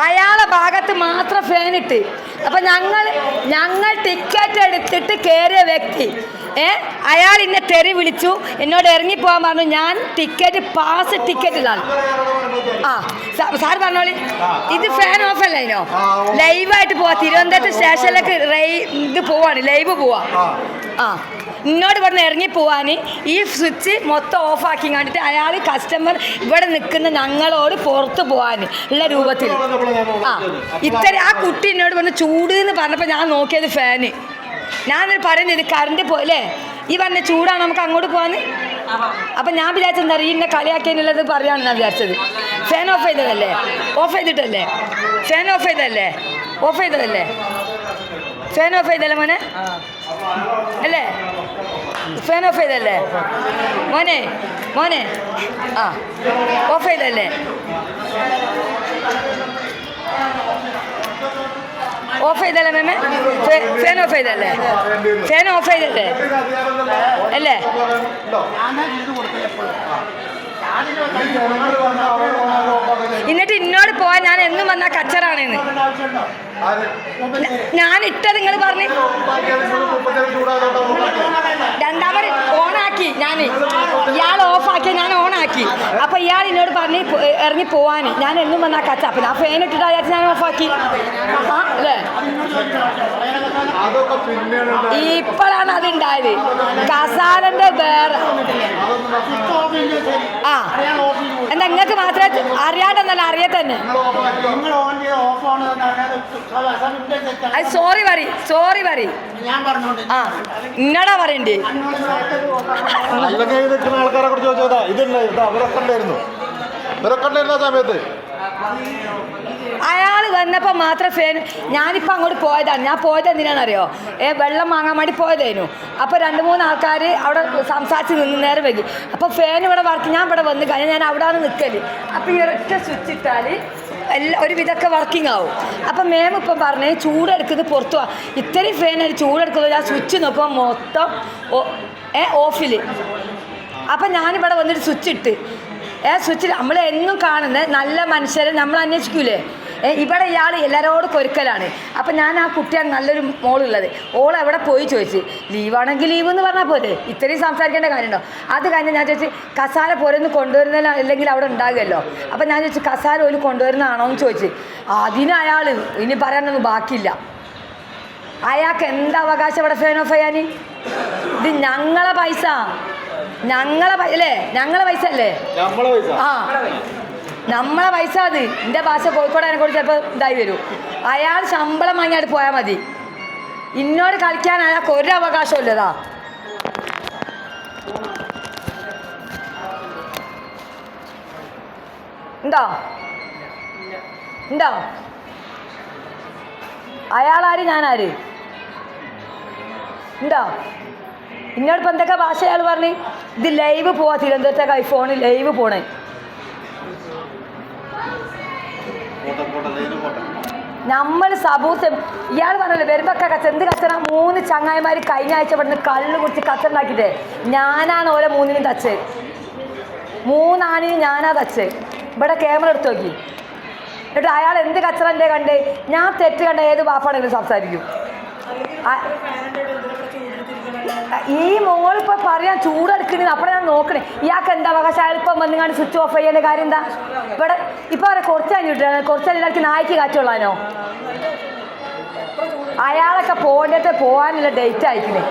അയാളെ ഭാഗത്ത് മാത്രം ഫാനിട്ട്. അപ്പം ഞങ്ങൾ ടിക്കറ്റ് എടുത്തിട്ട് കയറിയ വ്യക്തി അയാൾ എന്നെ തെറി വിളിച്ചു, എന്നോട് ഇറങ്ങിപ്പോകാൻ പറഞ്ഞു. ഞാൻ പാസ് ടിക്കറ്റിലാണ്. ആ സാർ പറഞ്ഞോളി, ഇത് ഫാൻ ഓഫ് അല്ലല്ലോ, ലൈവായിട്ട് പോവാ. തിരുവനന്തപുരത്ത് സ്റ്റേഷനിലേക്ക് ഇത് പോവാണ്, ലൈവ് പോവാ. ആ എന്നോട് ഇവിടുന്ന് ഇറങ്ങി പോവാൻ ഈ സ്വിച്ച് മൊത്തം ഓഫാക്കി കണ്ടിട്ട് അയാൾ കസ്റ്റമർ ഇവിടെ നിൽക്കുന്ന ഞങ്ങളോട് പുറത്ത് പോകാൻ ഉള്ള രൂപത്തിൽ ആ കുട്ടി എന്നോട് പറഞ്ഞ് ചൂട് എന്ന് പറഞ്ഞപ്പോൾ ഞാൻ നോക്കിയത് ഫാന്. ഞാനൊരു പറയുന്നത് കറണ്ട് പോയില്ലേ, ഈ പറഞ്ഞ ചൂടാണ് നമുക്ക് അങ്ങോട്ട് പോകാൻ. അപ്പം ഞാൻ വിചാരിച്ചത് എന്താ പറയുക, ഇന്നെ കളിയാക്കിയെന്നുള്ളത് പറയാമെന്ന് ഞാൻ വിചാരിച്ചത്. ഫാൻ ഓഫ് ചെയ്തതല്ലേ, ഓഫ് ചെയ്തിട്ടല്ലേ, ഫാൻ ഓഫ് ചെയ്തതല്ലേ, ഓഫ് ചെയ്തതല്ലേ, ഫാൻ ഓഫ് ചെയ്തല്ലേ മോനെ, അല്ലേ ഫാൻ ഓഫ് ചെയ്തല്ലേ മോനെ, മോനെ ആ ഓഫ് ചെയ്തല്ലേ, ഓഫ് ചെയ്തല്ലേ മേമേ, ഫാൻ ഓഫ് ചെയ്തല്ലേ, ഫാൻ ഓഫ് ചെയ്തല്ലേ അല്ലേ. എന്നിട്ട് ഇന്നോട് പോവാൻ ഞാൻ എന്നും വന്ന കച്ചറാണെന്ന് ഞാൻ ഇട്ടത്. നിങ്ങൾ പറഞ്ഞു രണ്ടാമത് ഓണാക്കി ഞാൻ, ഇയാൾ ഓഫാക്കി ഞാൻ ഓണാക്കി. അപ്പം ഇയാൾ എന്നോട് പറഞ്ഞ് ഇറങ്ങി പോവാൻ ഞാൻ എന്നും വന്ന കച്ച. അപ്പം ഞാൻ ഫാൻ ഇട്ടിട്ട് അയാൾക്ക് ഞാൻ ഓഫാക്കി. ആ അല്ലേ, ഇപ്പോഴാണ് അതുണ്ടായത്. കസാലന്റെ വേറെ ആ എന്താ നിങ്ങൾക്ക് മാത്രമേ അറിയാണ്ടെന്നല്ല, അറിയാൻ തന്നെ. അത് സോറി പറ ആ ഇന്നടാ പറയണ്ടേ. ആൾക്കാരെ കുറിച്ച് ചോദിച്ചാ സമയത്ത് അയാൾ വന്നപ്പോൾ മാത്രം ഫാൻ. ഞാനിപ്പോൾ അങ്ങോട്ട് പോയതാണ്. ഞാൻ പോയത് എന്തിനാണെന്നറിയോ, വെള്ളം വാങ്ങാൻ വേണ്ടി പോയതായിരുന്നു. അപ്പോൾ 2-3 ആൾക്കാർ അവിടെ സംസാരിച്ച് നിന്ന് നേരം വൈകി. അപ്പോൾ ഫാൻ ഇവിടെ വർക്ക്, ഞാൻ ഇവിടെ വന്ന് കഴിഞ്ഞാൽ ഞാൻ അവിടെ നിൽക്കല്. അപ്പോൾ ഈ ഒരൊറ്റ സ്വിച്ച് ഇട്ടാൽ ഒരുവിധമൊക്കെ വർക്കിംഗ് ആവും. അപ്പം മേം ഇപ്പം പറഞ്ഞ് ചൂടെടുക്കുന്നത് പുറത്തു പോവാം. ഇത്രയും ഫാനായിട്ട് ചൂടെടുക്കുന്നത് ഞാൻ സ്വിച്ച് നോക്കുമ്പോൾ മൊത്തം ഓഫിൽ. അപ്പം ഞാനിവിടെ വന്നിട്ട് സ്വിച്ച് ഇട്ട് സ്വിച്ചിൽ നമ്മൾ എന്നും കാണുന്ന നല്ല മനുഷ്യരെ നമ്മൾ അന്വേഷിക്കൂലേ. ഇവിടെ ഇയാൾ എല്ലാവരോടും കൊരുക്കലാണ്. അപ്പം ഞാൻ ആ കുട്ടിയാണ് നല്ലൊരു മോളുള്ളത്, ഓൾ എവിടെ പോയി ചോദിച്ച്. ലീവാണെങ്കിൽ ലീവ് എന്ന് പറഞ്ഞാൽ പോലെ ഇത്രയും സംസാരിക്കേണ്ട കാര്യമുണ്ടോ. അത് കഴിഞ്ഞ് ഞാൻ ചോദിച്ചു കസാല പോരൊന്ന് കൊണ്ടുവരുന്നില്ല, അല്ലെങ്കിൽ അവിടെ ഉണ്ടാകുമല്ലോ. അപ്പം ഞാൻ ചോദിച്ചു കസാല ഒരു കൊണ്ടുവരുന്നതാണോ എന്ന് ചോദിച്ച്. അതിന് അയാൾ ഇനി പറയാനൊന്നും ബാക്കിയില്ല. അയാൾക്ക് എന്താ അവകാശം ഇവിടെ ഫാൻ ഓഫ് ചെയ്യാൻ? ഇത് ഞങ്ങളെ പൈസ, അല്ലേ, ഞങ്ങളെ പൈസ അല്ലേ. ആ നമ്മളെ പൈസ അത്. എൻ്റെ ഭാഷ കോഴിക്കോട് അതിനെ കൂടി ചിലപ്പോൾ ഇതായി വരും. അയാൾ ശമ്പളം വാങ്ങിയായിട്ട് പോയാൽ മതി. ഇന്നോട് കളിക്കാൻ അയാൾക്ക് ഒരു അവകാശവും ഇല്ലതാ. ഉണ്ടോ അയാളാര് ഞാനാര് ഉണ്ടോ? ഇന്നോടിപ്പോൾ എന്തൊക്കെ ഭാഷ അയാൾ പറഞ്ഞ്. ഇത് ലൈവ് പോവാ, തിരുവനന്തപുരത്തേക്ക് ഐഫോണിൽ ലൈവ് പോണേ. നമ്മൾ സബൂത്ത് ഇയാൾ പറഞ്ഞല്ലോ വരുമ്പൊക്കെ കച്ച എന്ത് കച്ചറ. 3 ചങ്ങായിമാർ കഴിഞ്ഞ ആഴ്ച ഇവിടുന്ന് കള്ള് കുടിച്ച് കച്ചുണ്ടാക്കിയിട്ട് ഞാനാണ് ഓരോ 3നും തച്ച്. 3 ആണിനും ഞാനാ തച്ച്. ഇവിടെ ക്യാമറ എടുത്ത് നോക്കി. എന്നിട്ട് അയാൾ എന്ത് കച്ചറ എൻ്റെ കണ്ട്. ഞാൻ തെറ്റ് കണ്ട ഏത് ബാപ്പാണെങ്കിലും സംസാരിക്കും. ഈ മോളിപ്പോൾ പറയാൻ ചൂടെടുക്കണേ. അപ്പോൾ ഞാൻ നോക്കണേ ഇയാൾക്ക് എന്താ അവകാശം. അയാളിപ്പം വന്നുകാണ്ട് സ്വിച്ച് ഓഫ് ചെയ്യേണ്ട കാര്യം എന്താ? ഇവിടെ ഇപ്പം പറയാം കുറച്ച് കഴിഞ്ഞിട്ടാണ്, കുറച്ച് കഴിഞ്ഞിട്ട് നായ്ക്ക് കാറ്റുള്ളാനോ. അയാളൊക്കെ പോകേണ്ടത് പോകാനുള്ള ഡേറ്റ് അയക്കണേ.